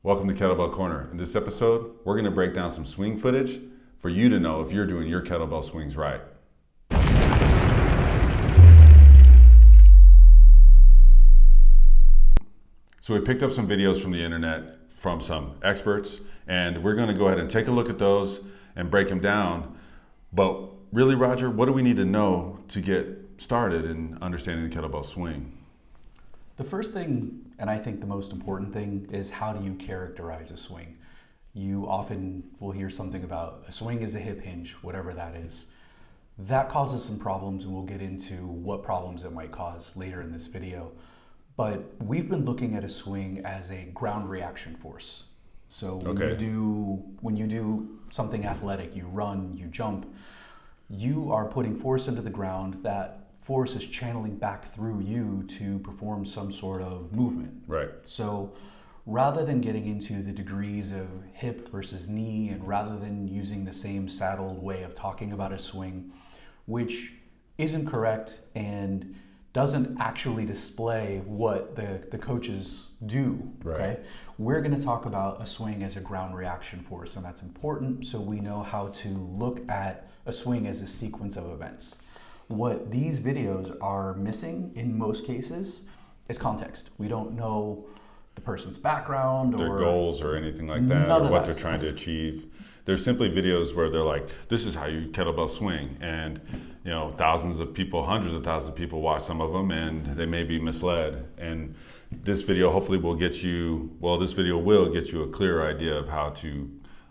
Welcome to Kettlebell Corner. In this episode, we're going to break down some swing footage for you to know if you're doing your kettlebell swings right. So we picked up some videos from the internet from some experts, and we're going to go ahead and take a look at those and break them down. But really, Roger, what do we need to know to get started in understanding the kettlebell swing? The first thing, and I think the most important thing, is how do you characterize a swing? You often will hear something about a swing is a hip hinge, whatever that is. That causes some problems, and we'll get into what problems it might cause later in this video. But we've been looking at a swing as a ground reaction force. So when you do something athletic, you run, you jump, you are putting force into the ground. That force is channeling back through you to perform some sort of movement. Right. So rather than getting into the degrees of hip versus knee, and rather than using the same saddled way of talking about a swing, which isn't correct and doesn't actually display what the coaches do, right. Okay? We're going to talk about a swing as a ground reaction force, and that's important so we know how to look at a swing as a sequence of events. What these videos are missing in most cases is context. We don't know the person's background their or goals or anything like that, or what they're trying to achieve. There's simply videos where they're like, this is how you kettlebell swing, and thousands of people, hundreds of thousands of people watch some of them, and they may be misled. And this video hopefully will get you, this video will get you a clear idea of how to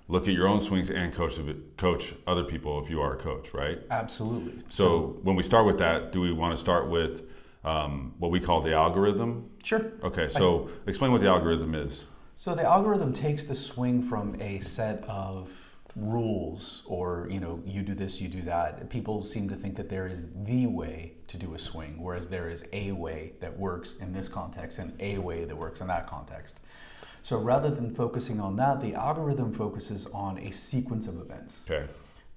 look at your own swings and coach other people if you are a coach, right? Absolutely. So when we start with that, do we want to start with what we call the algorithm? Sure. Okay, so explain what the algorithm is. So the algorithm takes the swing from a set of rules, or you do this, you do that. People seem to think that there is the way to do a swing, whereas there is a way that works in this context and a way that works in that context. So rather than focusing on that, the algorithm focuses on a sequence of events. Okay.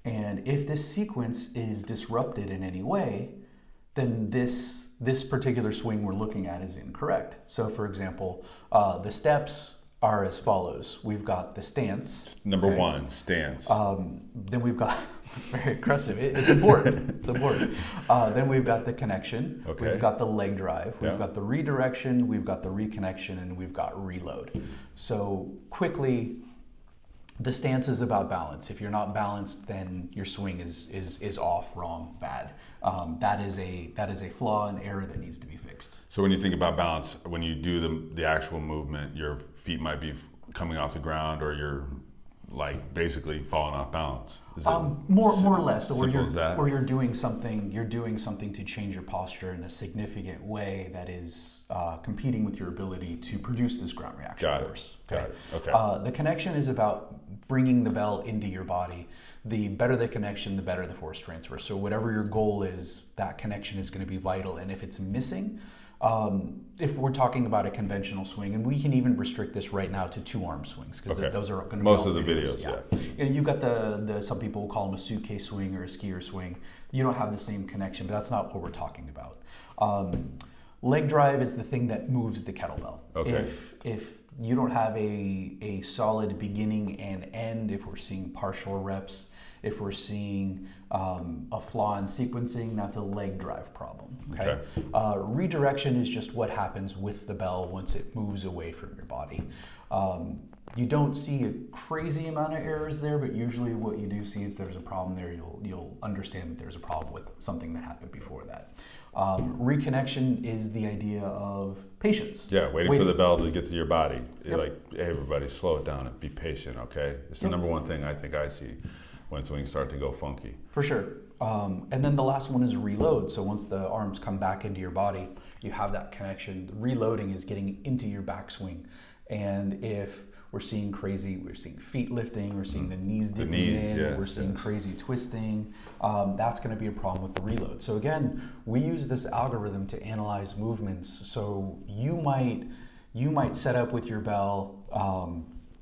And if this sequence is disrupted in any way, then this particular swing we're looking at is incorrect. So for example, the steps are as follows. We've got the stance. Number one, stance. Then we've got, it's very aggressive. It's important. It's important. Then we've got the connection. Okay. We've got the leg drive. We've got the redirection. We've got the reconnection, and we've got reload. So quickly, the stance is about balance. If you're not balanced, then your swing is off, wrong, bad. That is a flaw, an error that needs to be fixed. So when you think about balance, when you do the actual movement, your feet might be coming off the ground, or you're like basically falling off balance. Is it more or less. So where you're doing something to change your posture in a significant way that is competing with your ability to produce this ground reaction force. Got it. Okay. The connection is about bringing the bell into your body. The better the connection, the better the force transfer. So whatever your goal is, that connection is going to be vital. And if it's missing, if we're talking about a conventional swing, and we can even restrict this right now to two-arm swings, because those are going to be most of the videos. Yeah. You've got the some people will call them a suitcase swing or a skier swing. You don't have the same connection, but that's not what we're talking about. Leg drive is the thing that moves the kettlebell. Okay. If you don't have a solid beginning and end, if we're seeing partial reps, if we're seeing a flaw in sequencing, that's a leg drive problem. Okay. Redirection is just what happens with the bell once it moves away from your body. You don't see a crazy amount of errors there, but usually what you do see, if there's a problem there, you'll understand that there's a problem with something that happened before that. Reconnection is the idea of patience. Yeah, waiting for the bell to get to your body. Yep. Like, hey, everybody, slow it down and be patient, okay? It's the number one thing I think I see when swings start to go funky. For sure. And then the last one is reload. So once the arms come back into your body, you have that connection. Reloading is getting into your backswing. And if we're seeing feet lifting, we're seeing the knees dipping in, we're seeing crazy twisting, that's going to be a problem with the reload. So again, we use this algorithm to analyze movements. So you might set up with your bell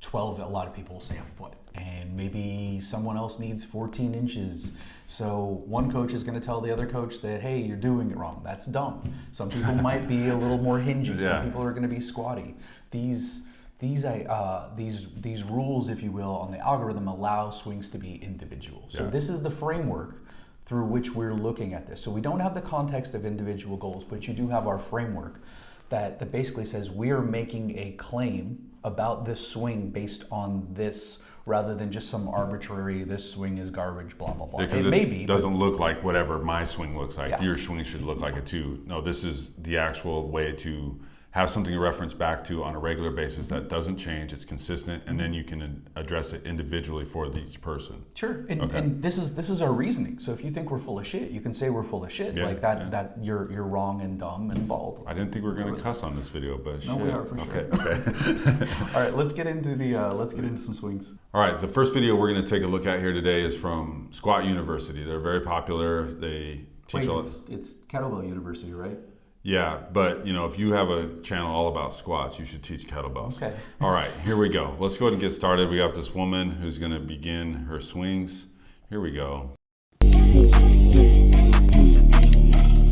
12, a lot of people will say a foot, and maybe someone else needs 14 inches. So one coach is going to tell the other coach that, hey, you're doing it wrong. That's dumb. Some people might be a little more hingy. Some people are going to be squatty. These these rules, if you will, on the algorithm allow swings to be individual. So this is the framework through which we're looking at this. So we don't have the context of individual goals, but you do have our framework that basically says we are making a claim about this swing based on this, rather than just some arbitrary, this swing is garbage, blah, blah, blah. Because it doesn't look like whatever my swing looks like. Yeah. Your swing should look like it too. No, this is the actual way to have something to reference back to on a regular basis that doesn't change, it's consistent, and then you can address it individually for each person. Sure, and this is our reasoning. So if you think we're full of shit, you can say we're full of shit. Like that, that you're wrong and dumb and bald. I didn't think we were going to cuss on this video, but no, shit. we are for sure. Okay. All right, let's get into some swings. All right, the first video we're going to take a look at here today is from Squat University. They're very popular. They teach a lot. It's Kettlebell University, right? Yeah, but if you have a channel all about squats, you should teach kettlebells. Okay. All right, here we go. Let's go ahead and get started. We got this woman who's going to begin her swings. Here we go.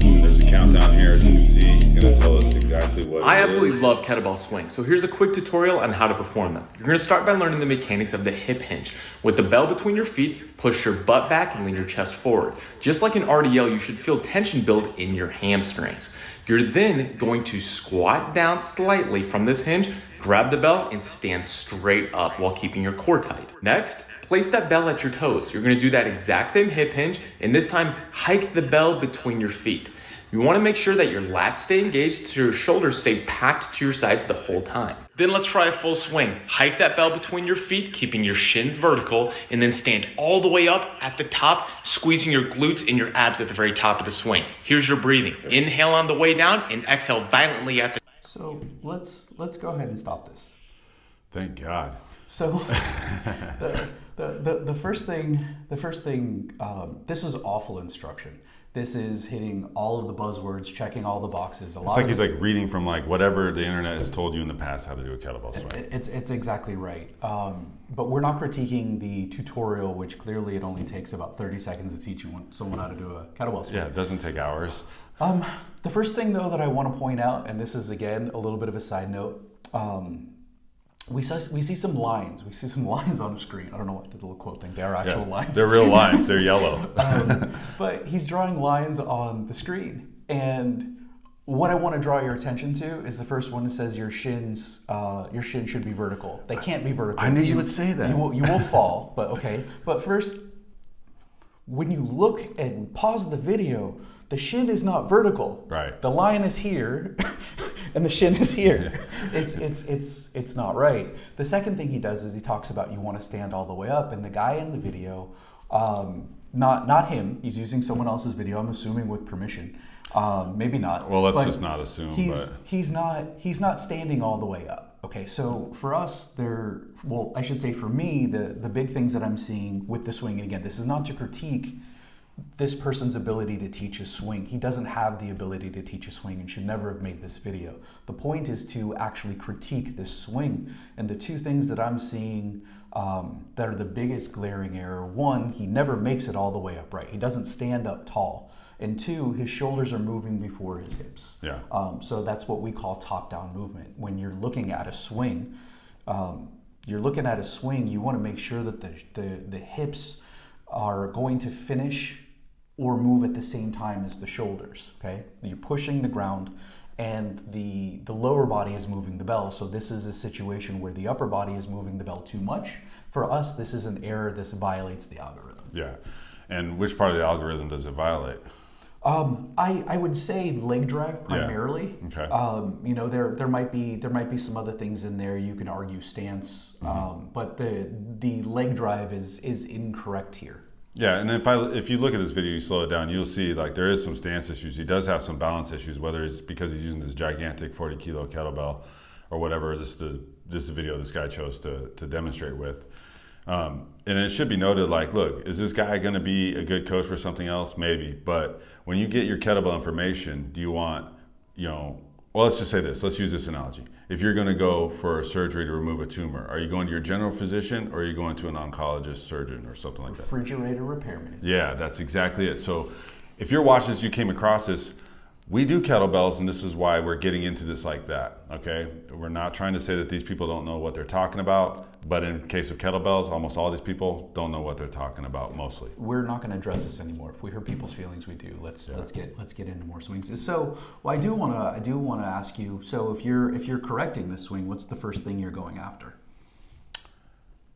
There's a countdown here, as you can see. He's going to tell us exactly what I absolutely love kettlebell swings. So here's a quick tutorial on how to perform them. You're going to start by learning the mechanics of the hip hinge. With the bell between your feet, push your butt back and lean your chest forward. Just like an RDL, you should feel tension build in your hamstrings. You're then going to squat down slightly from this hinge, grab the bell, and stand straight up while keeping your core tight. Next, place that bell at your toes. You're going to do that exact same hip hinge, and this time hike the bell between your feet. You want to make sure that your lats stay engaged so your shoulders stay packed to your sides the whole time. Then let's try a full swing. Hike that bell between your feet, keeping your shins vertical, and then stand all the way up at the top, squeezing your glutes and your abs at the very top of the swing. Here's your breathing. Inhale on the way down and exhale violently at the... So let's go ahead and stop this. Thank God. So the first thing, this is awful instruction. This is hitting all of the buzzwords, checking all the boxes. It's like he's like reading from like whatever the internet has told you in the past how to do a kettlebell swing. It's exactly right. But we're not critiquing the tutorial, which clearly it only takes about 30 seconds to teach someone how to do a kettlebell swing. Yeah, it doesn't take hours. The first thing though that I want to point out, and this is again a little bit of a side note, we see some lines. We see some lines on the screen. I don't know what the little quote thing. They're actual lines. They're real lines. They're yellow. But he's drawing lines on the screen. And what I want to draw your attention to is the first one that says your shin should be vertical. They can't be vertical. I knew you would say that. You will fall, but okay. But first, when you look and pause the video, the shin is not vertical. Right. The line is here. And the shin is here. It's not right. The second thing he does is he talks about you want to stand all the way up, and the guy in the video, not him, he's using someone else's video, I'm assuming with permission. Maybe not. Well, let's just not assume. He's not standing all the way up. Okay, so for us, I should say for me, the big things that I'm seeing with the swing, and again, this is not to critique this person's ability to teach a swing. He doesn't have the ability to teach a swing and should never have made this video. The point is to actually critique this swing. And the two things that I'm seeing that are the biggest glaring error, one, he never makes it all the way upright. He doesn't stand up tall. And two, his shoulders are moving before his hips. Yeah. So that's what we call top-down movement. When you're looking at a swing, you want to make sure that the hips are going to finish or move at the same time as the shoulders, okay? You're pushing the ground and the lower body is moving the bell. So this is a situation where the upper body is moving the bell too much. For us, this is an error. This violates the algorithm. Yeah. And which part of the algorithm does it violate? I would say leg drive primarily. Yeah. Okay. There might be some other things in there. You can argue stance, but the leg drive is incorrect here. Yeah, and if you look at this video, you slow it down, you'll see like there is some stance issues. He does have some balance issues, whether it's because he's using this gigantic 40-kilo kettlebell or whatever this is the video this guy chose to demonstrate with. And it should be noted, like, look, is this guy going to be a good coach for something else? Maybe. But when you get your kettlebell information, do you want, well, let's just say this. Let's use this analogy. If you're going to go for surgery to remove a tumor, are you going to your general physician or are you going to an oncologist surgeon or something like that? Refrigerator repairman. Yeah, that's exactly it. So if you're watching this, you came across this, We do kettlebells, and this is why we're getting into this like that, okay? We're not trying to say that these people don't know what they're talking about, but in case of kettlebells, almost all these people don't know what they're talking about mostly. We're not going to address this anymore. If we hurt people's feelings, we do. Let's get into more swings. So, well, I do want to ask you. So, if you're correcting this swing, what's the first thing you're going after?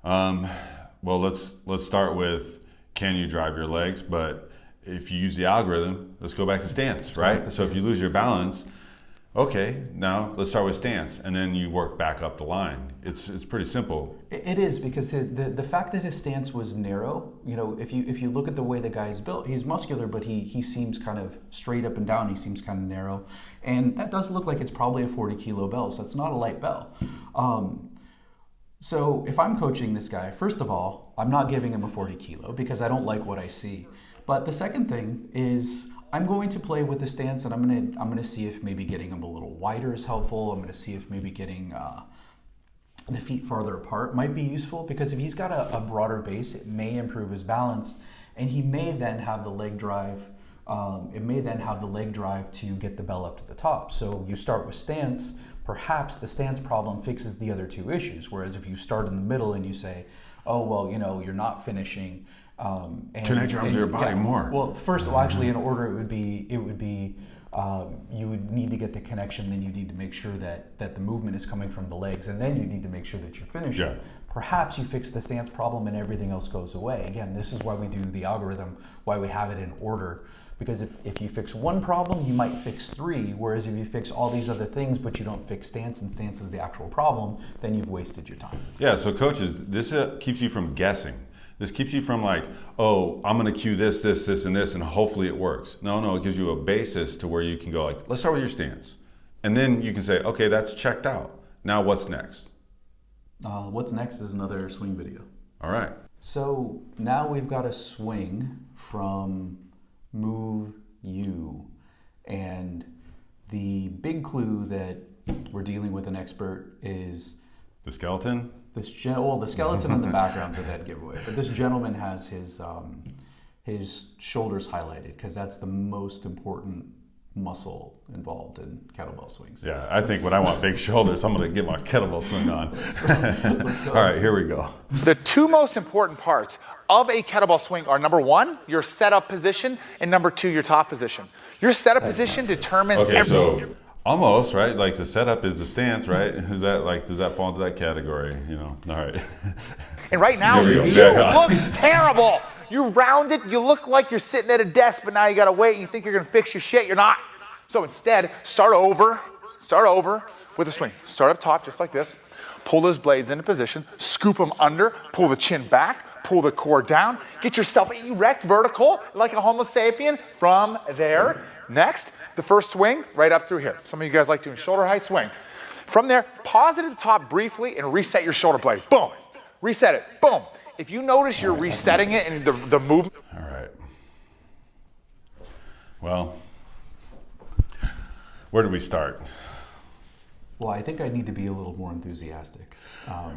Well, let's start with, can you drive your legs? But if you use the algorithm, let's go back to stance, right? So if you lose your balance, okay, now let's start with stance, and then you work back up the line. It's pretty simple. It is, because the fact that his stance was narrow, you know, if you look at the way the guy's built, he's muscular, but he seems kind of straight up and down. He seems kind of narrow, and that does look like it's probably a 40-kilo bell. So it's not a light bell. So if I'm coaching this guy, first of all, I'm not giving him a 40 kilo because I don't like what I see. But the second thing is I'm going to play with the stance, and I'm gonna see if maybe getting him a little wider is helpful. I'm gonna see if maybe getting the feet farther apart might be useful, because if he's got a broader base, it may improve his balance, and he may then have the leg drive. It may then have the leg drive to get the bell up to the top. So you start with stance. Perhaps the stance problem fixes the other two issues. Whereas if you start in the middle and you say, oh, well, you know, you're not finishing. Connect your arms to your body more. Well, first of all, actually, in order, it would be you would need to get the connection. Then you need to make sure that the movement is coming from the legs, and then you need to make sure that you're finishing. Yeah. Perhaps you fix the stance problem and everything else goes away. Again, this is why we do the algorithm, why we have it in order. Because if you fix one problem, you might fix three. Whereas if you fix all these other things, but you don't fix stance, and stance is the actual problem, then you've wasted your time. Yeah, so coaches, this keeps you from guessing. This keeps you from like, oh, I'm gonna cue this, and this, and hopefully it works. No, it gives you a basis to where you can go like, let's start with your stance. And then you can say, okay, that's checked out. Now what's next? What's next is another swing video. All right. So now we've got a swing from Move You, and the big clue that we're dealing with an expert is the skeleton. The skeleton in the background's a dead giveaway, but this gentleman has his shoulders highlighted, because that's the most important muscle involved in kettlebell swings. Yeah, I think when I want big shoulders, I'm going to get my kettlebell swing on. Let's go. All right, here we go. The two most important parts of a kettlebell swing are, number one, your setup position, and number two, your top position. Your setup position determines so almost, right? Like the setup is the stance, right? Is that like, does that fall into that category? You know, all right. And right now, you look terrible. You rounded, you look like you're sitting at a desk, but now you gotta wait and you think you're gonna fix your shit, you're not. So instead, start over with a swing. Start up top, just like this. Pull those blades into position, scoop them under, pull the chin back, pull the core down, get yourself erect vertical like a Homo sapien from there. Next, the first swing right up through here. Some of you guys like doing shoulder height swing. From there, pause it at the top briefly and reset your shoulder blade. Boom, reset it, boom. If you notice you're resetting it and the movement. All right. Well, where do we start? Well, I think I need to be a little more enthusiastic,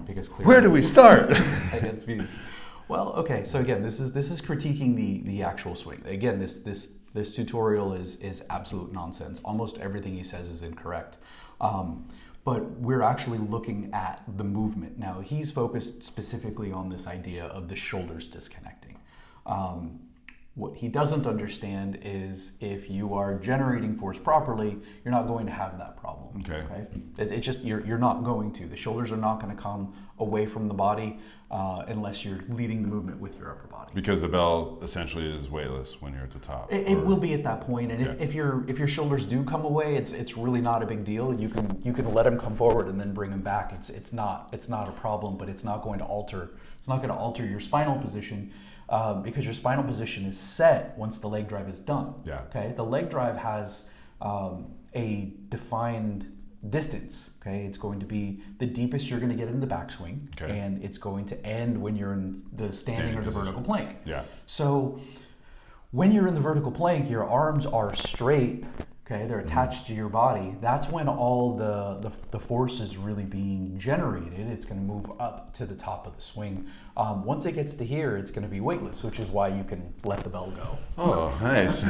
because clearly. Where do we start? Against views. Well, okay. So again, this is critiquing the actual swing. Again, this tutorial is absolute nonsense. Almost everything he says is incorrect. But we're actually looking at the movement. Now, he's focused specifically on this idea of the shoulders disconnecting. What he doesn't understand is if you are generating force properly, you're not going to have that problem. Okay? It's just, you're not going to. The shoulders are not going to come away from the body unless you're leading the movement with your upper body. Because the bell essentially is weightless when you're at the top. It will be at that point, and if your shoulders do come away, it's really not a big deal. You can let them come forward and then bring them back. It's not a problem, but it's not going to alter your spinal position. Because your spinal position is set once the leg drive is done. Yeah. Okay. The leg drive has a defined distance. Okay. It's going to be the deepest you're going to get in the backswing, and it's going to end when you're in the standing or the vertical plank. Yeah. So when you're in the vertical plank, your arms are straight okay, they're attached to your body, that's when all the force is really being generated. It's going to move up to the top of the swing. Once it gets to here, it's going to be weightless, which is why you can let the bell go. Oh, nice.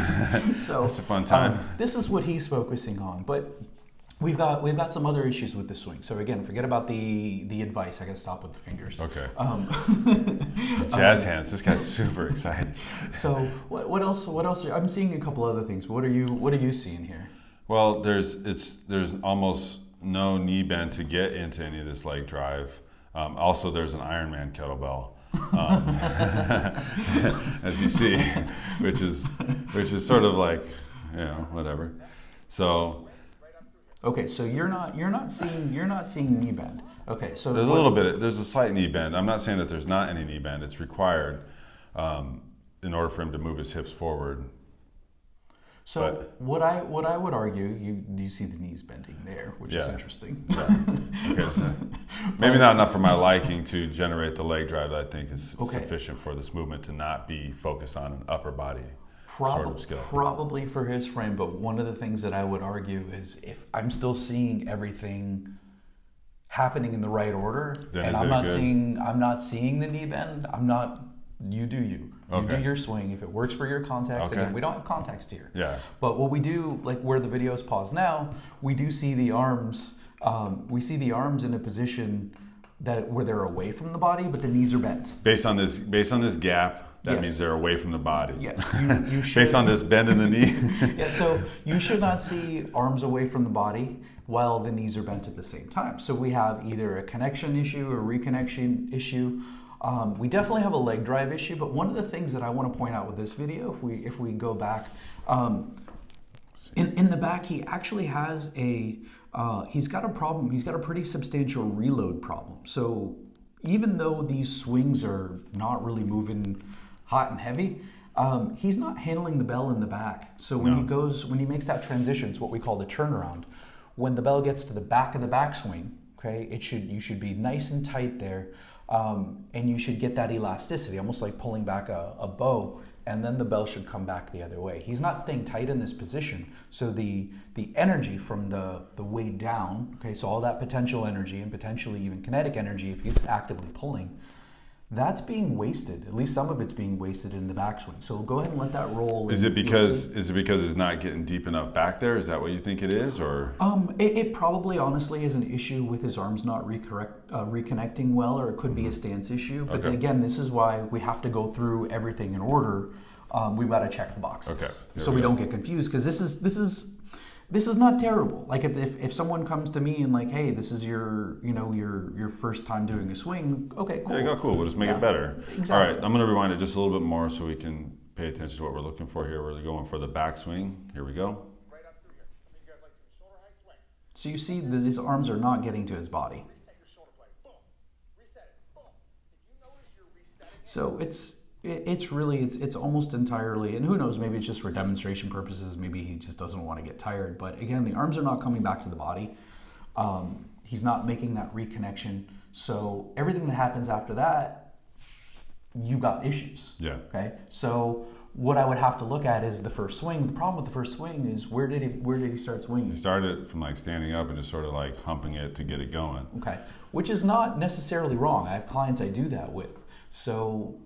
So that's a fun time. This is what he's focusing on, but we've got some other issues with the swing. So again, forget about the advice. I got to stop with the fingers. Okay. Jazz hands. This guy's super excited. So what else? I'm seeing a couple other things. What are you seeing here? Well, there's almost no knee bend to get into any of this leg drive. Also, there's an Ironman kettlebell, as you see, which is sort of like, whatever. So. Okay, so you're not seeing knee bend. Okay, so there's a little bit. There's a slight knee bend. I'm not saying that there's not any knee bend. It's required in order for him to move his hips forward. So what I would argue, you see the knees bending there, which is interesting. Yeah. Okay, so maybe not enough for my liking to generate the leg drive that I think is sufficient for this movement to not be focused on an upper body sort of skill. Probably for his frame, but one of the things that I would argue is if I'm still seeing everything happening in the right order, then and I'm not seeing the knee bend, you do you. You do your swing. If it works for your context, again, we don't have context here. Yeah. But what we do, like where the video is paused now, we do see the arms. We see the arms in a position where they're away from the body, but the knees are bent. Based on this gap, that means they're away from the body. Yes. You should. Based on this bend in the knee. Yeah. So you should not see arms away from the body while the knees are bent at the same time. So we have either a connection issue or reconnection issue. We definitely have a leg drive issue, but one of the things that I want to point out with this video, if we go back, in the back, he actually has he's got a problem. He's got a pretty substantial reload problem. So even though these swings are not really moving hot and heavy, he's not handling the bell in the back. So when he makes that transition, it's what we call the turnaround. When the bell gets to the back of the backswing, okay, you should be nice and tight there. And you should get that elasticity, almost like pulling back a bow, and then the bell should come back the other way. He's not staying tight in this position, so the energy from the way down, okay, so all that potential energy and potentially even kinetic energy if he's actively pulling, that's being wasted. At least some of it's being wasted in the backswing. So go ahead and let that roll. Is it because it's not getting deep enough back there? Is that what you think it is, or? It probably honestly is an issue with his arms not reconnecting well, or it could be a stance issue. But again, this is why we have to go through everything in order. We've got to check the boxes so we don't get confused, because this is not terrible. Like if someone comes to me and like, hey, this is your first time doing a swing, okay, cool. There you go, cool. We'll just make it better. Exactly. All right, I'm going to rewind it just a little bit more so we can pay attention to what we're looking for here. We're going for the backswing. Here we go. Right up through here. You guys like to shoulder height swing. So you see these arms are not getting to his body. Reset your shoulder blade. Boom. Reset it. Boom. If you notice you're resetting it. So it's really almost entirely, and who knows, maybe it's just for demonstration purposes, maybe he just doesn't want to get tired, but again, the arms are not coming back to the body. He's not making that reconnection, so everything that happens after that, you got issues. Yeah. Okay, so what I would have to look at is the first swing. The problem with the first swing is where did he start swinging? He started from like standing up and just sort of like humping it to get it going. Okay, which is not necessarily wrong. I have clients I do that with. So,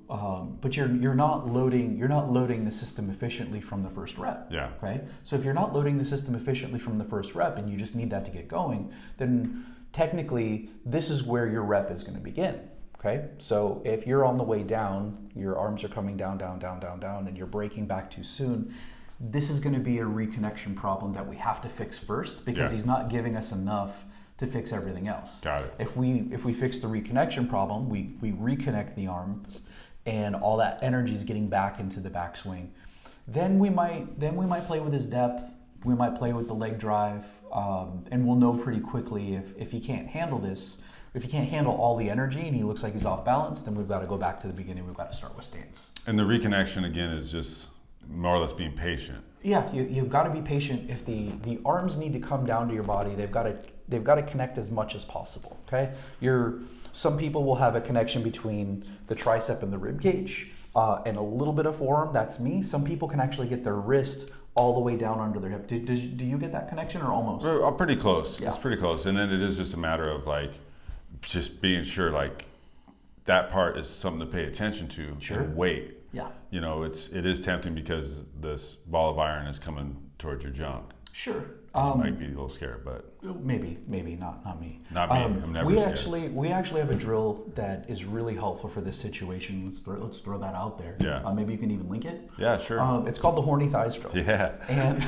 but you're not loading the system efficiently from the first rep. Yeah. Okay. So if you're not loading the system efficiently from the first rep, and you just need that to get going, then technically this is where your rep is going to begin. Okay. So if you're on the way down, your arms are coming down, down, down, down, down, and you're breaking back too soon, this is going to be a reconnection problem that we have to fix first, because he's not giving us enough to fix everything else. Got it. If we fix the reconnection problem, we reconnect the arms, and all that energy is getting back into the backswing. Then we might play with his depth. We might play with the leg drive, and we'll know pretty quickly if he can't handle this. If he can't handle all the energy and he looks like he's off balance, then we've got to go back to the beginning. We've got to start with stance. And the reconnection again is just more or less being patient. Yeah, you've got to be patient. If the arms need to come down to your body, they've got to they've got to connect as much as possible. Okay, some people will have a connection between the tricep and the rib cage, and a little bit of forearm. That's me. Some people can actually get their wrist all the way down under their hip. Do you get that connection or almost? We're pretty close. Yeah. It's pretty close, and then it is just a matter of like just being sure like that part is something to pay attention to and wait. Yeah. You know, it is tempting because this ball of iron is coming towards your junk. Sure. You might be a little scared, but maybe not me. Not me. I'm never scared. We actually have a drill that is really helpful for this situation. Let's throw that out there. Yeah. Maybe you can even link it. Yeah, sure. It's called the horny thighs drill. Yeah. And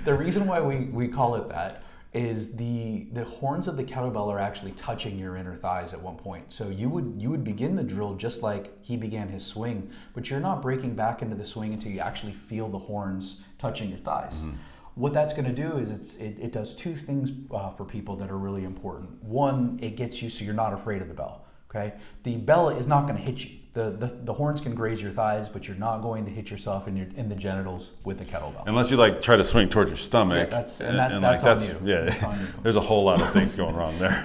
the reason why we call it that is the horns of the kettlebell are actually touching your inner thighs at one point. So you would begin the drill just like he began his swing, but you're not breaking back into the swing until you actually feel the horns touching your thighs. Mm-hmm. What that's going to do is it does two things for people that are really important. One, it gets you so you're not afraid of the bell. Okay, the bell is not going to hit you. The horns can graze your thighs, but you're not going to hit yourself in the genitals with the kettlebell. Unless you like try to swing towards your stomach. Yeah, that's on you. Yeah, that's on you. There's a whole lot of things going wrong there.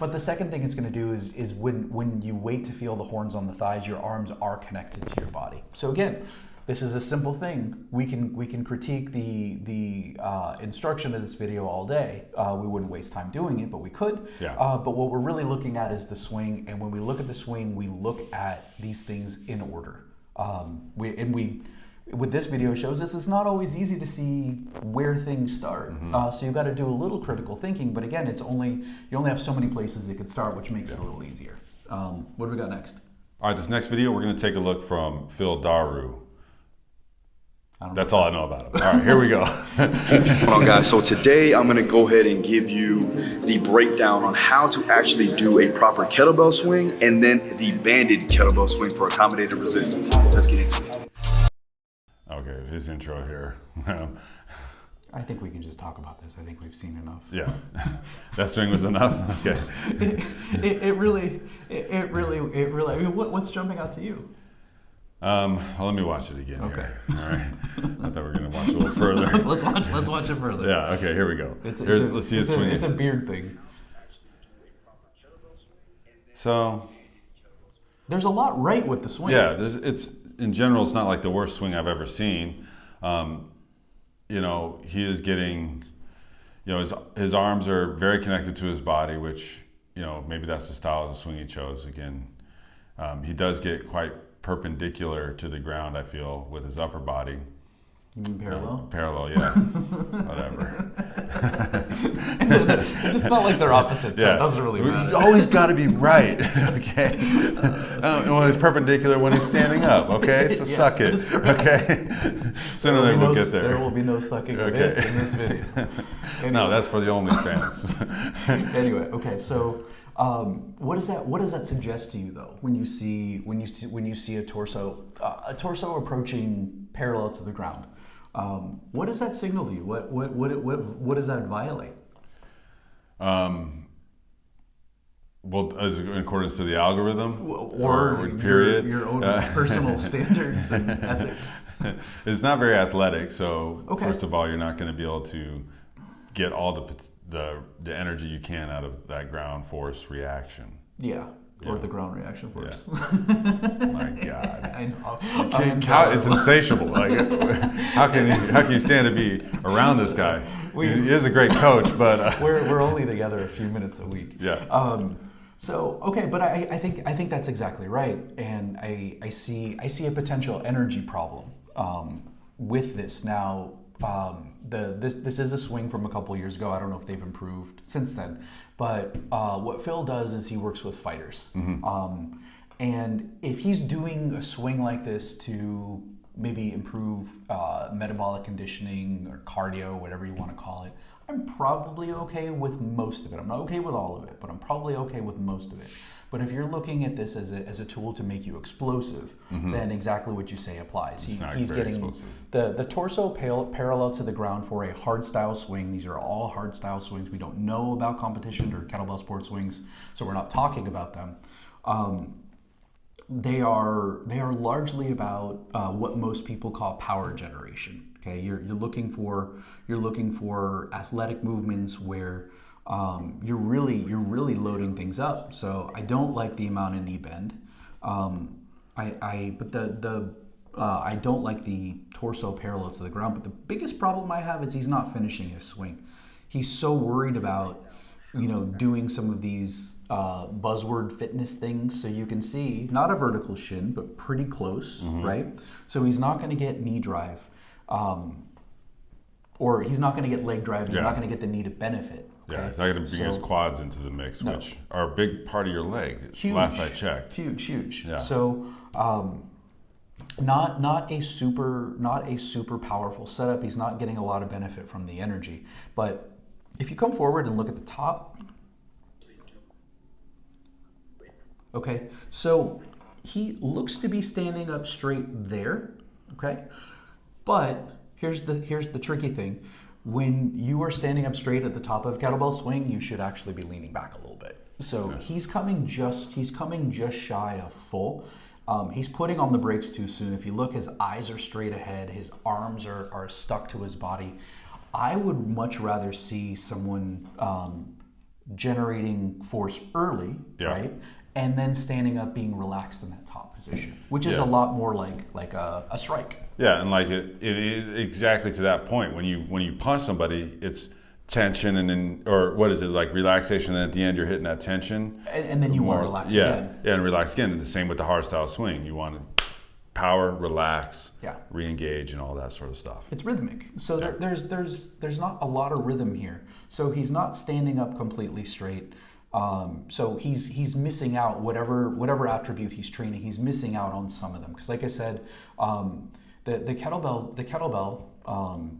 But the second thing it's going to do is when you wait to feel the horns on the thighs, your arms are connected to your body. So again, this is a simple thing. We can critique the instruction of this video all day. We wouldn't waste time doing it, but we could. Yeah. But what we're really looking at is the swing, and when we look at the swing, we look at these things in order. With this video shows us it's not always easy to see where things start. Mm-hmm. So you've got to do a little critical thinking. But again, you only have so many places it could start, which makes it a little easier. What do we got next? All right, this next video we're going to take a look from Phil Daru. That's all I know about him. All right, here we go. Come on, guys. So today I'm going to go ahead and give you the breakdown on how to actually do a proper kettlebell swing and then the banded kettlebell swing for accommodated resistance. Let's get into it. Okay, his intro here. I think we can just talk about this. I think we've seen enough. Yeah, that swing was enough. Okay. It really. I mean, what's jumping out to you? Well, let me watch it again. Okay. Here. All right. I thought we were going to watch a little further. Let's watch it further. Yeah. Okay. Here we go. Let's see it swing. It's a beard thing. So. There's a lot right with the swing. Yeah. It's in general. It's not like the worst swing I've ever seen. You know, he is getting. You know, his arms are very connected to his body, which, you know, maybe that's the style of the swing he chose. Again, he does get quite perpendicular to the ground, I feel, with his upper body. You mean parallel? Parallel, yeah. Whatever. It just felt like they're opposites, so it doesn't really matter. You always got to be right, okay? When he's perpendicular, when he's standing up, okay? So yes, suck it, okay? Sooner or later we'll get there. There will be no sucking of it in this video. Anyway. No, that's for the OnlyFans. Anyway, okay, so what does that suggest to you though when you see a torso approaching parallel to the ground? What does that signal to you? What does that violate? Well, in accordance to the algorithm, or period, your own personal standards and ethics. It's not very athletic, so okay. First of all, you're not going to be able to get all the energy you can out of that ground force reaction. Yeah. Or the ground reaction force. Yeah. My God. I know. It's insatiable. Like, how can you stand to be around this guy? He is a great coach, but we're only together a few minutes a week. Yeah. So okay, but I think that's exactly right, and I see a potential energy problem with this now. This is a swing from a couple years ago. I don't know if they've improved since then, but what Phil does is he works with fighters. Mm-hmm. And if he's doing a swing like this to maybe improve metabolic conditioning or cardio, whatever you want to call it, I'm probably okay with most of it. I'm not okay with all of it, but I'm probably okay with most of it. But if you're looking at this as a tool to make you explosive, mm-hmm. then exactly what you say applies. He's getting explosive. The torso parallel to the ground for a hard style swing. These are all hard style swings. We don't know about competition or kettlebell sport swings, so we're not talking about them. They are largely about what most people call power generation. Okay, you're looking for athletic movements where you're really loading things up. So I don't like the amount of knee bend. I don't like the torso parallel to the ground. But the biggest problem I have is he's not finishing his swing. He's so worried about, doing some of these buzzword fitness things. So you can see not a vertical shin, but pretty close, right? So he's not going to get knee drive, or he's not going to get leg drive. He's not going to get the knee to benefit. Okay? Yeah, he's not going to bring his quads into the mix, which are a big part of your leg. Huge, last I checked. Huge. Yeah. So not a super powerful setup. He's not getting a lot of benefit from the energy. But if you come forward and look at the top, okay, so he looks to be standing up straight there, okay? But here's the tricky thing. When you are standing up straight at the top of kettlebell swing, you should actually be leaning back a little bit. So he's coming just shy of full. He's putting on the brakes too soon. If you look, his eyes are straight ahead. His arms are stuck to his body. I would much rather see someone generating force early, right? And then standing up, being relaxed in that top position, which is a lot more like a strike. Yeah, and like it exactly to that point. When you punch somebody, it's tension, and then, or what is it, like relaxation, and at the end you're hitting that tension. And then you want to relax again. Yeah, and relax again. And the same with the hardstyle swing. You want to power, relax, re-engage, and all that sort of stuff. It's rhythmic. So there's not a lot of rhythm here. So he's not standing up completely straight. So he's missing out whatever attribute he's training. He's missing out on some of them, because like I said, the kettlebell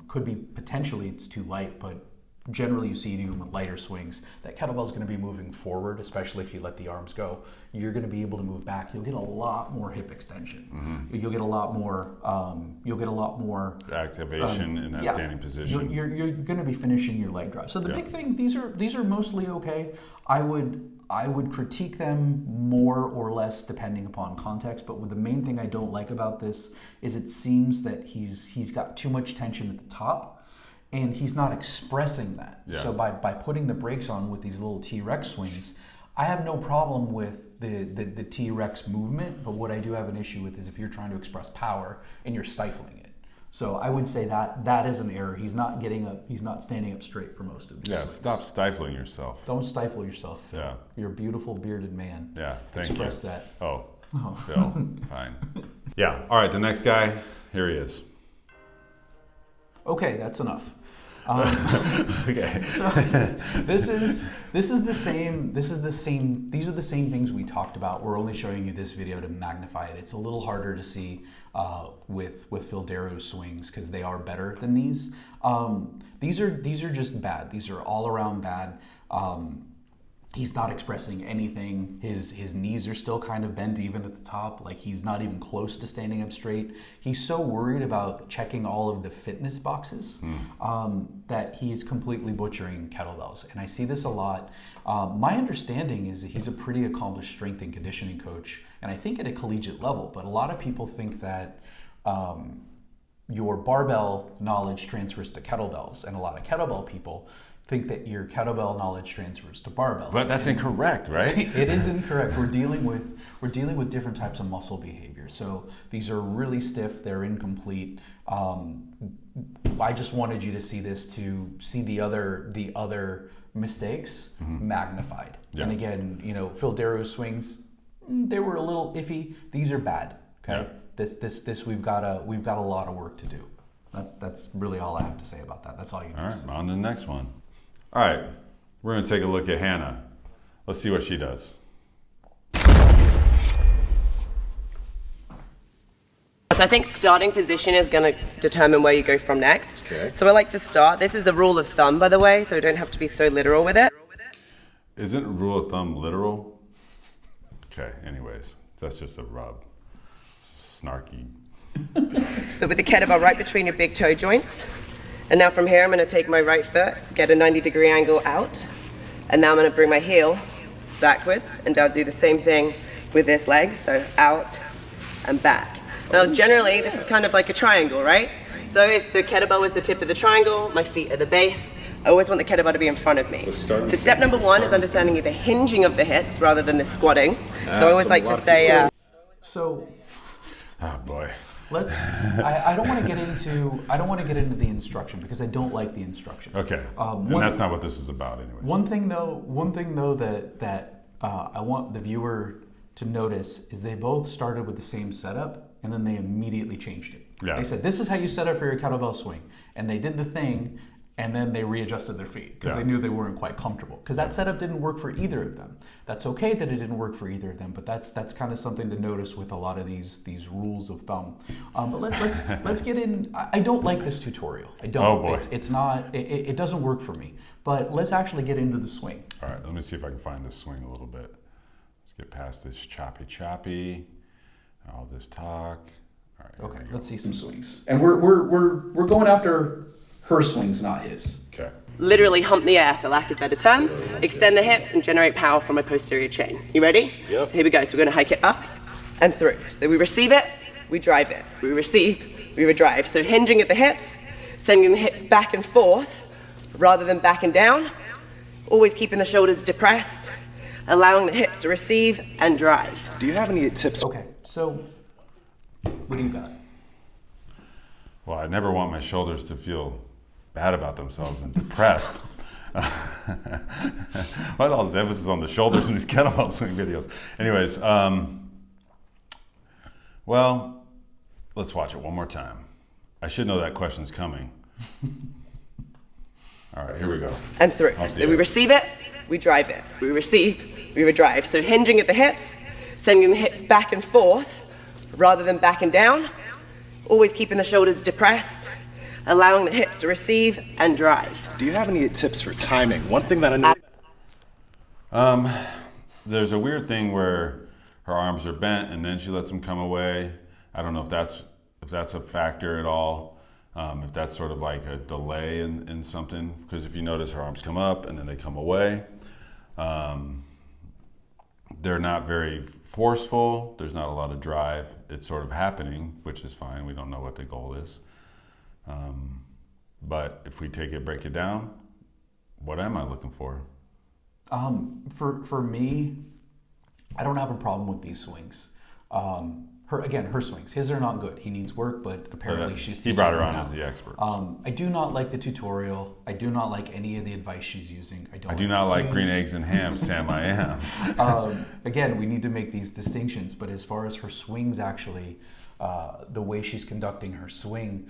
could be potentially, it's too light, but generally you see even with lighter swings, that kettlebell is going to be moving forward, especially if you let the arms go. You're going to be able to move back. You'll get a lot more hip extension. You'll get a lot more activation in that standing position. You're going to be finishing your leg drive. So the big thing, these are mostly okay. I would critique them more or less depending upon context, but the main thing I don't like about this is it seems that he's got too much tension at the top, and he's not expressing that. Yeah. So by putting the brakes on with these little T-Rex swings, I have no problem with the T-Rex movement, but what I do have an issue with is if you're trying to express power and you're stifling it. So I would say that is an error. He's not getting up. He's not standing up straight for most of these. Yeah, swings. stop stifling yourself. Don't stifle yourself, Phil. Yeah. You're a beautiful bearded man. Yeah, thank you. Express that. Oh, Phil, fine. Yeah, all right, the next guy, here he is. Okay, that's enough. Okay. So this is the same. These are the same things we talked about. We're only showing you this video to magnify it. It's a little harder to see with Phil Darrow's swings because they are better than these. These are just bad. These are all around bad. He's not expressing anything. His knees are still kind of bent even at the top. Like he's not even close to standing up straight. He's so worried about checking all of the fitness boxes that he is completely butchering kettlebells. And I see this a lot. My understanding is that he's a pretty accomplished strength and conditioning coach, and I think at a collegiate level. But a lot of people think that your barbell knowledge transfers to kettlebells, and a lot of kettlebell people think that your kettlebell knowledge transfers to barbells. But that's incorrect, right? It is incorrect. We're dealing with different types of muscle behavior. So these are really stiff. They're incomplete. I just wanted you to see this, to see the other mistakes magnified. Yeah. And again, Phil Darrow's swings, they were a little iffy. These are bad. Okay. Yeah. This we've got a lot of work to do. That's really all I have to say about that. That's all you need. All right, on to the next one. All right, we're going to take a look at Hannah. Let's see what she does. So I think starting position is going to determine where you go from next. Okay. So I like to start. This is a rule of thumb, by the way, so we don't have to be so literal with it. Isn't a rule of thumb literal? Okay, anyways, that's just a rub. Snarky. But with the kettlebell right between your big toe joints. And now from here, I'm going to take my right foot, get a 90-degree angle out. And now I'm going to bring my heel backwards, and I'll do the same thing with this leg. So out and back. Now, generally, this is kind of like a triangle, right? So if the kettlebell was the tip of the triangle, my feet are the base, I always want the kettlebell to be in front of me. So step number one is understanding the hinging of the hips rather than the squatting. So I always like to say... So... Oh boy. I don't want to get into the instruction because I don't like the instruction. Okay. And that's not what this is about anyways. One thing though that I want the viewer to notice is they both started with the same setup and then they immediately changed it. Yeah. They said, this is how you set up for your kettlebell swing. And they did the thing and then they readjusted their feet because they knew they weren't quite comfortable. Because that setup didn't work for either of them. That's okay that it didn't work for either of them, but that's kind of something to notice with a lot of these rules of thumb. But let's get in. I don't like this tutorial. I don't. Oh boy. It's not. It doesn't work for me. But let's actually get into the swing. All right. Let me see if I can find this swing a little bit. Let's get past this choppy, all this talk. All right. Okay. Let's see some swings. And we're going after her swings, not his. Okay. Literally hump the air, for lack of a better term, extend the hips and generate power from my posterior chain. You ready? Yep. Here we go. So we're gonna hike it up and through. So we receive it, we drive it. We receive, we drive. So hinging at the hips, sending the hips back and forth rather than back and down. Always keeping the shoulders depressed, allowing the hips to receive and drive. Do you have any tips? Okay, so what do you got? Well, I never want my shoulders to feel bad about themselves and depressed. Why all this emphasis on the shoulders in these kettlebell swing videos? Anyways, well, let's watch it one more time. I should know that question's coming. All right, here we go. And through. So we receive it, we drive it. We receive, we drive. So hinging at the hips, sending the hips back and forth rather than back and down. Always keeping the shoulders depressed, allowing the hips to receive and drive. Do you have any tips for timing? One thing that I know. There's a weird thing where her arms are bent and then she lets them come away. I don't know if that's a factor at all. If that's sort of like a delay in something, because if you notice her arms come up and then they come away. They're not very forceful. There's not a lot of drive. It's sort of happening, which is fine. We don't know what the goal is. But if we break it down, what am I looking for? For me, I don't have a problem with these swings. Her swings. His are not good. He needs work, but apparently he brought her on as the expert. I do not like the tutorial. I do not like any of the advice she's using. I do not like green eggs and ham, Sam. I am. Again, we need to make these distinctions. But as far as her swings, actually, the way she's conducting her swing,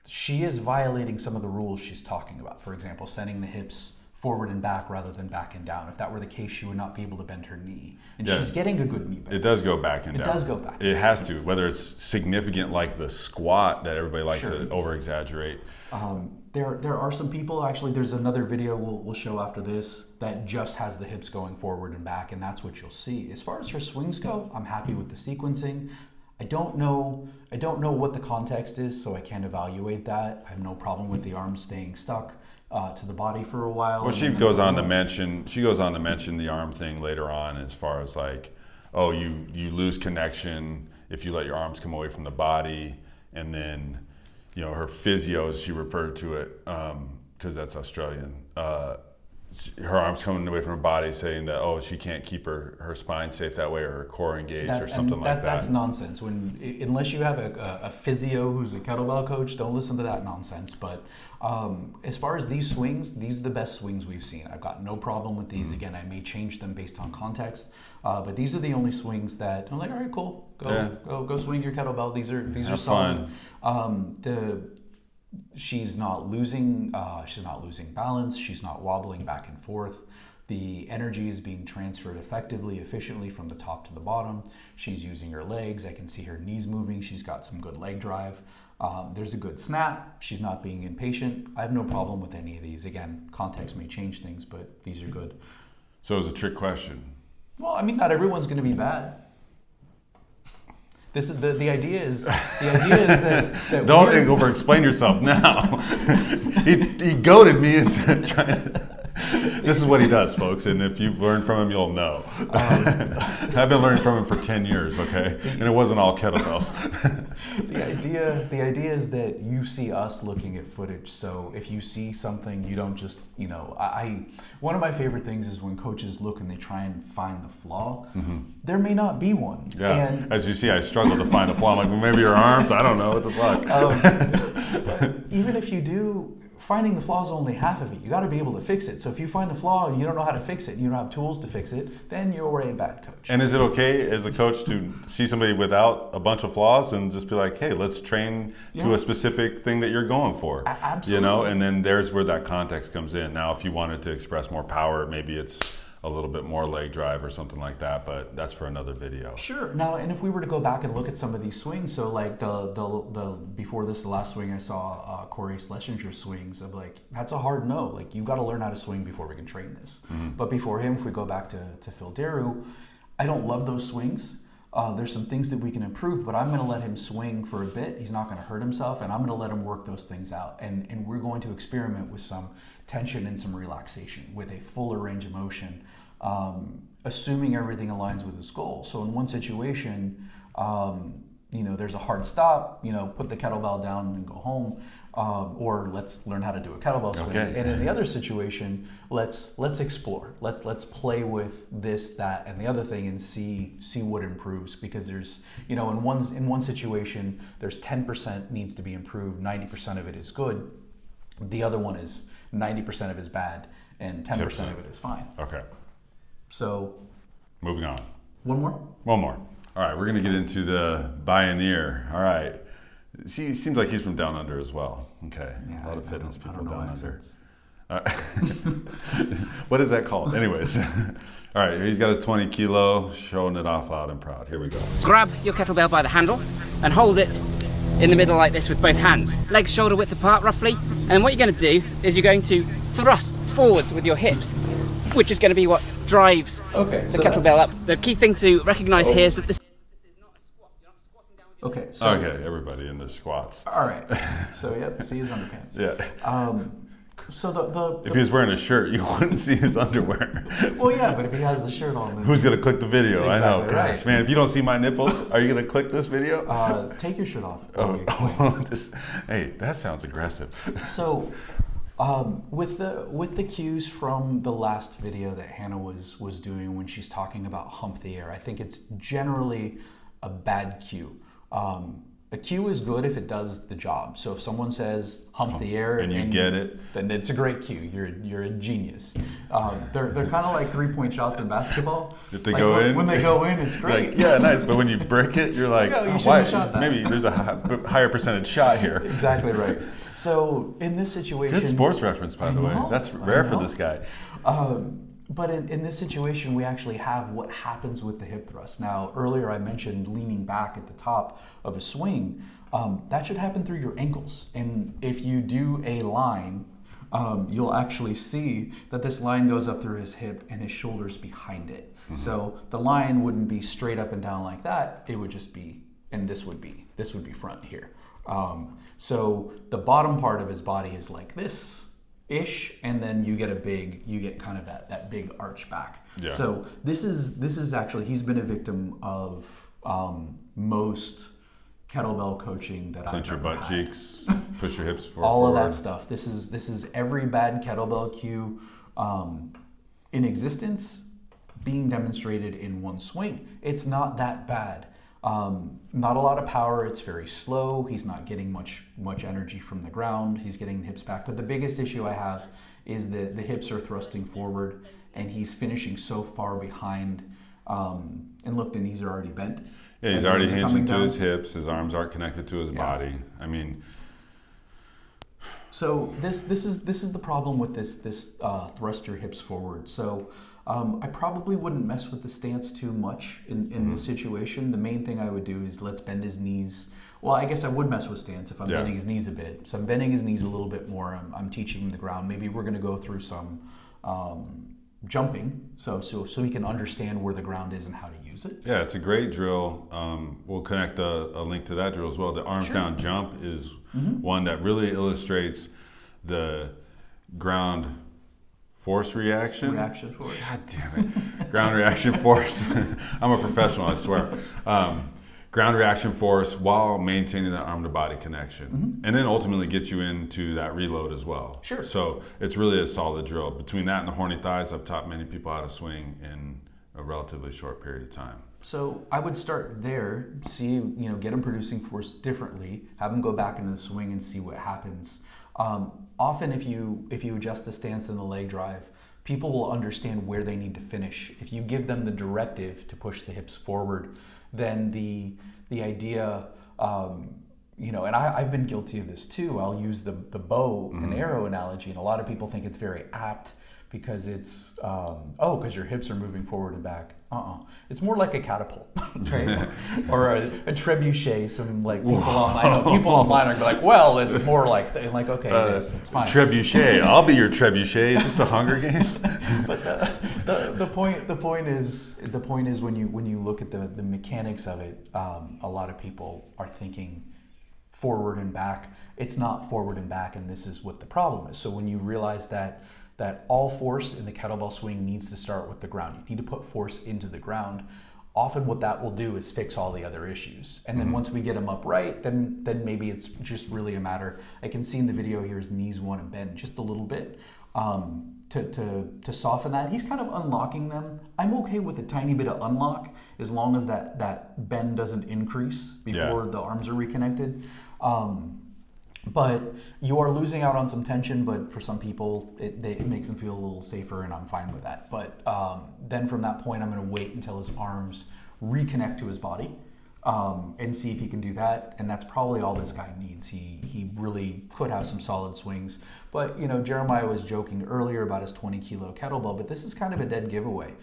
she is violating some of the rules she's talking about. For example, sending the hips forward and back rather than back and down. If that were the case, she would not be able to bend her knee. And she's getting a good knee bend. It does go back and down. It does go back. It has to, whether it's significant like the squat that everybody likes to over-exaggerate. There are some people, actually, there's another video we'll show after this that just has the hips going forward and back, and that's what you'll see. As far as her swings go, I'm happy with the sequencing. I don't know what the context is, so I can't evaluate that. I have no problem with the arms staying stuck to the body for a while. Well, she goes on to mention the arm thing later on, as far as like, oh, you lose connection if you let your arms come away from the body, and then, you know, her physio, as she referred to it, because that's Australian. Her arms coming away from her body, saying that, oh, she can't keep her spine safe that way, or her core engaged, or something like that. That's nonsense. Unless you have a physio who's a kettlebell coach, don't listen to that nonsense. But as far as these swings, these are the best swings we've seen. I've got no problem with these. Again, I may change them based on context, but these are the only swings that I'm like, all right, cool, go swing your kettlebell. These are solid. Fun. She's not losing balance. She's not wobbling back and forth. The energy is being transferred effectively, efficiently from the top to the bottom. She's using her legs. I can see her knees moving. She's got some good leg drive. There's a good snap. She's not being impatient. I have no problem with any of these. Again, context may change things, but these are good. So it's a trick question. Well, I mean, not everyone's going to be bad. This is the idea is that don't over-explain yourself now. he goaded me into trying to. This is what he does, folks, and if you've learned from him, you'll know. I've been learning from him for 10 years, okay? And it wasn't all kettlebells. The idea is that you see us looking at footage. So if you see something, you don't just, one of my favorite things is when coaches look and they try and find the flaw. There may not be one. Yeah, And as you see, I struggle to find the flaw. I'm like, well, maybe your arms, I don't know, what the fuck. but even if you do, finding the flaw is only half of it. You got to be able to fix it. So if you find a flaw and you don't know how to fix it, and you don't have tools to fix it, then you're a bad coach. And is it okay as a coach to see somebody without a bunch of flaws and just be like, hey, let's train to a specific thing that you're going for? Absolutely. And then there's where that context comes in. Now, if you wanted to express more power, maybe it's a little bit more leg drive or something like that, but that's for another video. Sure. Now, and if we were to go back and look at some of these swings, so like the before this, the last swing I saw Corey Schlesinger swings, I'm like, that's a hard no. Like, you got to learn how to swing before we can train this. But before him, if we go back to Phil Daru, I don't love those swings. There's some things that we can improve, but I'm going to let him swing for a bit. He's not going to hurt himself, and I'm going to let him work those things out. And we're going to experiment with some tension and some relaxation with a fuller range of motion, assuming everything aligns with his goal. So in one situation, there's a hard stop, put the kettlebell down and go home, or let's learn how to do a kettlebell swing. Okay. And in the other situation, let's explore. Let's play with this, that, and the other thing and see what improves, because there's, in one situation, there's 10% needs to be improved, 90% of it is good. The other one is 90% of it is bad and 10% of it is fine. Okay. So, moving on. One more? One more. All right, we're going to get into the Pioneer. All right. See, seems like he's from down under as well. Okay. Yeah, a lot of fitness people down under. Accents. What is that called? Anyways. All right, he's got his 20 kilo, showing it off loud and proud. Here we go. Grab your kettlebell by the handle and hold it in the middle like this with both hands. Legs shoulder width apart roughly. And what you're going to do is you're going to thrust forwards with your hips, which is going to be what drives the kettlebell up. The key thing to recognize here is that this is not a squat. You're not squatting down with your Okay, everybody in the squats. All right. So, yep, see his underpants. Yeah. So if he was wearing a shirt, you wouldn't see his underwear. Well, yeah, but if he has the shirt on, then who's gonna click the video? Exactly, I know, gosh, right. man. If you don't see my nipples, are you gonna click this video? Take your shirt off. Hey, that sounds aggressive. So, with the cues from the last video that Hannah was doing when she's talking about hump the air, I think it's generally a bad cue. A cue is good if it does the job. So if someone says hump the air and you get it, then it's a great cue. You're a genius. They're kind of like 3-point shots in basketball. If they go in, when they go in, it's great. Like, yeah, nice. But when you break it, you're like, you shouldn't why? have shot that. Maybe there's a higher percentage shot here. Exactly right. So in this situation, good sports reference, by the way. That's rare for this guy. But in this situation, we actually have what happens with the hip thrust. Now, earlier I mentioned leaning back at the top of a swing. That should happen through your ankles. And if you do a line, you'll actually see that this line goes up through his hip and his shoulders behind it. Mm-hmm. So the line wouldn't be straight up and down like that. It would just be, and this would be front here. So the bottom part of his body is like this ish, and then you get kind of that big arch back. Yeah. So this is actually, he's been a victim of most kettlebell coaching that Clench I've your ever butt had. cheeks, push your hips forward. All of that stuff. This is every bad kettlebell cue in existence being demonstrated in one swing. It's not that bad. Not a lot of power. It's very slow. He's not getting much energy from the ground. He's getting the hips back. But the biggest issue I have is that the hips are thrusting forward, and he's finishing so far behind. And look, the knees are already bent. Yeah, he's already hinged into his hips. His arms aren't connected to his body. I mean, so this is the problem with this thrust your hips forward. So. I probably wouldn't mess with the stance too much in this situation. The main thing I would do is let's bend his knees. Well, I guess I would mess with stance if I'm bending his knees a bit. So I'm bending his knees a little bit more. I'm teaching him the ground. Maybe we're going to go through some jumping so he can understand where the ground is and how to use it. Yeah, it's a great drill. We'll connect a link to that drill as well. The arms down jump is one that really illustrates the ground Force reaction? Reaction force. God damn it. Ground reaction force. I'm a professional, I swear. Ground reaction force while maintaining that arm to body connection. And then ultimately get you into that reload as well. Sure. So it's really a solid drill. Between that and the horny thighs, I've taught many people how to swing in a relatively short period of time. So I would start there, see, get them producing force differently, have them go back into the swing and see what happens. Often if you adjust the stance and the leg drive, people will understand where they need to finish. If you give them the directive to push the hips forward, then the idea, and I've been guilty of this too. I'll use the bow and arrow analogy, and a lot of people think it's very apt because it's, because your hips are moving forward and back. It's more like a catapult, right? Or a trebuchet. Some people online are like, well, it's more like, okay, it is. It's fine. Trebuchet. I'll be your trebuchet. Is this the Hunger Games? But the point is when you look at the mechanics of it, a lot of people are thinking forward and back. It's not forward and back, and this is what the problem is. So when you realize that all force in the kettlebell swing needs to start with the ground. You need to put force into the ground. Often what that will do is fix all the other issues. And then once we get him upright, then maybe it's just really a matter. I can see in the video here his knees want to bend just a little bit to soften that. He's kind of unlocking them. I'm okay with a tiny bit of unlock as long as that bend doesn't increase before the arms are reconnected. But you are losing out on some tension, but for some people, it makes them feel a little safer, and I'm fine with that. But then from that point, I'm going to wait until his arms reconnect to his body and see if he can do that. And that's probably all this guy needs. He really could have some solid swings. But, Jeremiah was joking earlier about his 20-kilo kettlebell, but this is kind of a dead giveaway.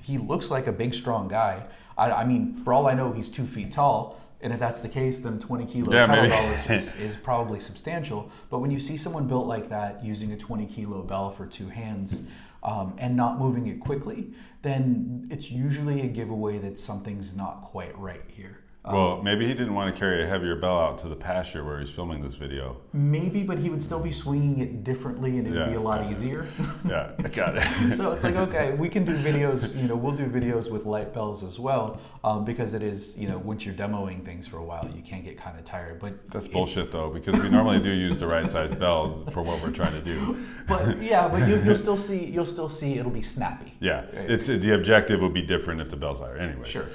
He looks like a big, strong guy. I mean, for all I know, he's 2 feet tall. And if that's the case, then 20-kilo kettlebell is probably substantial. But when you see someone built like that using a 20-kilo bell for 2 hands and not moving it quickly, then it's usually a giveaway that something's not quite right here. Well, maybe he didn't want to carry a heavier bell out to the pasture where he's filming this video. Maybe, but he would still be swinging it differently, and it would be a lot easier. Yeah, I got it. So it's like, okay, we can do videos, we'll do videos with light bells as well, because it is, once you're demoing things for a while, you can get kind of tired. But that's bullshit, though, because we normally do use the right size bell for what we're trying to do. But you'll still see it'll be snappy. Yeah, right? The objective would be different if the bell's higher, anyways. Sure.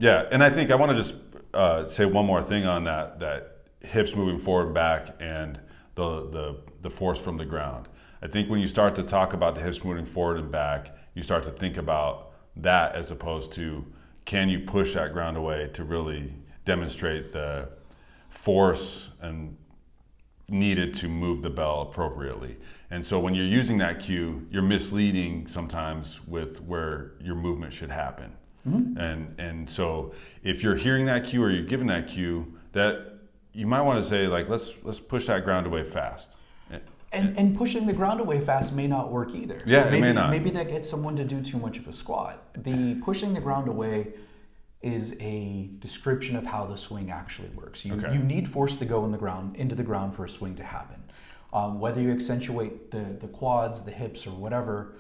Yeah, and I think I want to just say one more thing on that hips moving forward and back and the force from the ground. I think when you start to talk about the hips moving forward and back, you start to think about that as opposed to can you push that ground away to really demonstrate the force and needed to move the bell appropriately. And so when you're using that cue, you're misleading sometimes with where your movement should happen. And so if you're hearing that cue or you're giving that cue, that you might want to say let's push that ground away fast. And pushing the ground away fast may not work either. Yeah, it may not. Maybe that gets someone to do too much of a squat. The pushing the ground away is a description of how the swing actually works. You need force to go into the ground for a swing to happen. Whether you accentuate the quads, the hips, or whatever,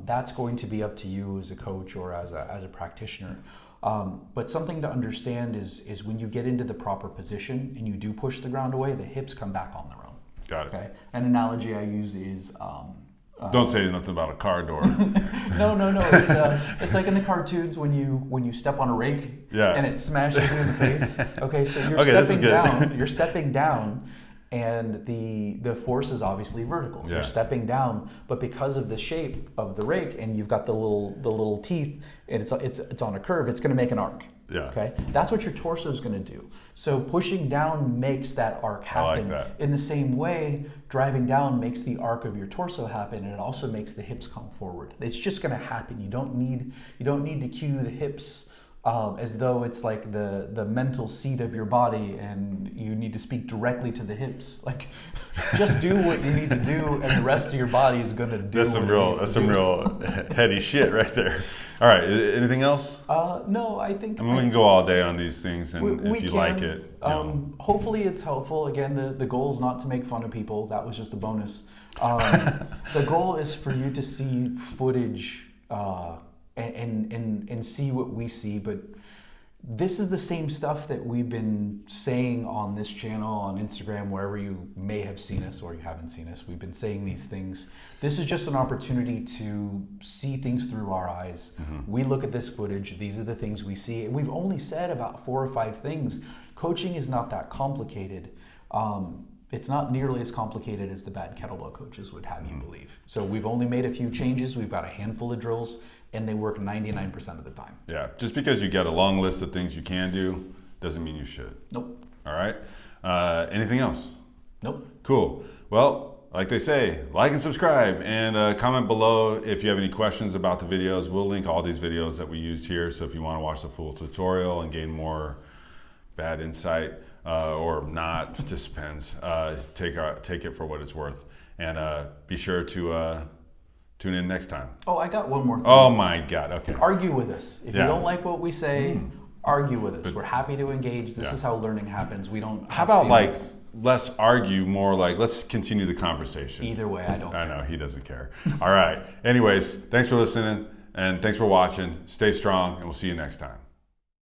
that's going to be up to you as a coach or as a practitioner. But something to understand is when you get into the proper position and you do push the ground away, the hips come back on their own. Got it. Okay. An analogy I use is don't say nothing about a car door. No. It's like in the cartoons when you step on a rake and it smashes you in the face. Okay, so you're stepping down, and the force is obviously vertical. Yeah. You're stepping down, but because of the shape of the rake and you've got the little teeth and it's on a curve, it's going to make an arc. Yeah. Okay. That's what your torso is going to do. So pushing down makes that arc happen. I like that. In the same way, driving down makes the arc of your torso happen, and it also makes the hips come forward. It's just going to happen. You don't need to cue the hips as though it's like the mental seat of your body, and you need to speak directly to the hips. Like, just do what you need to do, and the rest of your body is going to do. That's some real heady shit right there. All right, anything else? No, I think... we can go all day on these things, and if you like it. Hopefully it's helpful. Again, the goal is not to make fun of people. That was just a bonus. The goal is for you to see footage and see what we see, but this is the same stuff that we've been saying on this channel, on Instagram, wherever you may have seen us or you haven't seen us. We've been saying these things. This is just an opportunity to see things through our eyes. We look at this footage, these are the things we see. And we've only said about 4 or 5 things. Coaching is not that complicated. It's not nearly as complicated as the bad kettlebell coaches would have you believe. So we've only made a few changes. We've got a handful of drills, and they work 99% of the time. Yeah, just because you get a long list of things you can do doesn't mean you should. Nope. All right. Anything else? Nope. Cool. Well, like they say, like and subscribe, and comment below if you have any questions about the videos. We'll link all these videos that we used here, so if you want to watch the full tutorial and gain more bad insight, or not, it just depends. Take it for what it's worth, and be sure to tune in next time. Oh, I got one more thing. Oh my God, okay. Argue with us. If you don't like what we say, argue with us. But, we're happy to engage. This is how learning happens. We don't. How about like, less argue, more like, let's continue the conversation. Either way, I don't care. I know, he doesn't care. All right. Anyways, thanks for listening, and thanks for watching. Stay strong, and we'll see you next time.